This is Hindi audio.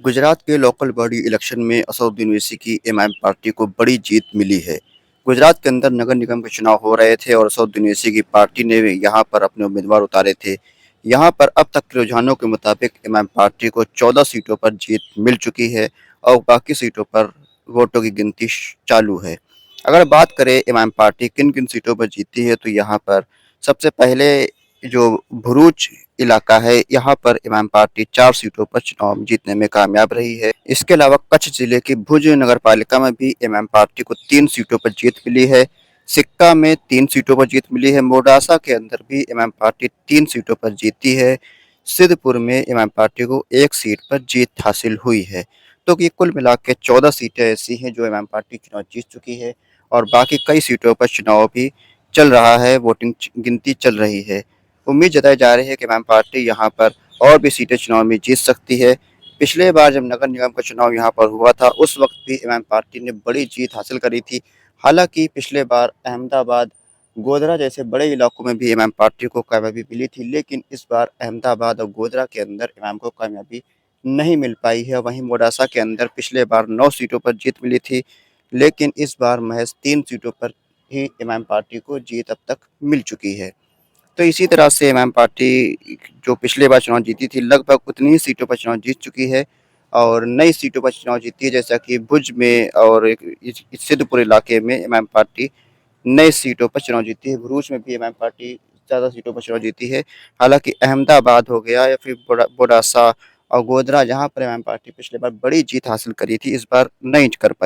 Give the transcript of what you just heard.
गुजरात के लोकल बॉडी इलेक्शन में असदुद्दीन ओवैसी की एमआईएम पार्टी को बड़ी जीत मिली है। गुजरात के अंदर नगर निगम के चुनाव हो रहे थे और असदुद्दीन ओवैसी की पार्टी ने यहाँ पर अपने उम्मीदवार उतारे थे। यहाँ पर अब तक के रुझानों के मुताबिक एमआईएम पार्टी को 14 सीटों पर जीत मिल चुकी है और बाकी सीटों पर वोटों की गिनती चालू है। अगर बात करें एमआईएम पार्टी किन किन सीटों पर जीती है तो यहाँ पर सबसे पहले जो भरूच इलाका है, यहाँ पर इमाम पार्टी 4 सीटों पर चुनाव जीतने में कामयाब रही है। इसके अलावा कच्छ जिले की भुज नगर पालिका में भी इमाम पार्टी को 3 सीटों पर जीत मिली है। सिक्का में 3 सीटों पर जीत मिली है। मोडासा के अंदर भी इमाम पार्टी 3 सीटों पर जीती है। सिद्धपुर में इमाम पार्टी को 1 सीट पर जीत हासिल हुई है। तो ये कुल मिला के 14 सीटें ऐसी हैं जो इमाम पार्टी चुनाव जीत चुकी है और बाकी कई सीटों पर चुनाव भी चल रहा है, वोटिंग गिनती चल रही है। उम्मीद जताई जा रही है कि इमाम पार्टी यहाँ पर और भी सीटें चुनाव में जीत सकती है। पिछले बार जब नगर निगम का चुनाव यहाँ पर हुआ था उस वक्त भी इमाम पार्टी ने बड़ी जीत हासिल करी थी। हालांकि पिछले बार अहमदाबाद, गोधरा जैसे बड़े इलाकों में भी इमाम पार्टी को कामयाबी मिली थी, लेकिन इस बार अहमदाबाद और गोधरा के अंदर इमाम को कामयाबी नहीं मिल पाई है। वहीं मोडासा के अंदर पिछले बार 9 सीटों पर जीत मिली थी, लेकिन इस बार महज 3 सीटों पर ही इमाम पार्टी को जीत अब तक मिल चुकी है। तो इसी तरह से इमाम पार्टी जो पिछले बार चुनाव जीती थी लगभग उतनी ही सीटों पर चुनाव जीत चुकी है और नई सीटों पर चुनाव जीती है, जैसा कि भुज में और इस सिद्धपुर इलाके में इमाम पार्टी नई सीटों पर चुनाव जीती है। भरूच में भी इमाम पार्टी ज़्यादा सीटों पर चुनाव जीती है। हालांकि अहमदाबाद हो गया या फिर बोडासा और गोधरा, जहां पर इमाम पार्टी पिछले बार बड़ी जीत हासिल करी थी, इस बार नहीं कर पाई।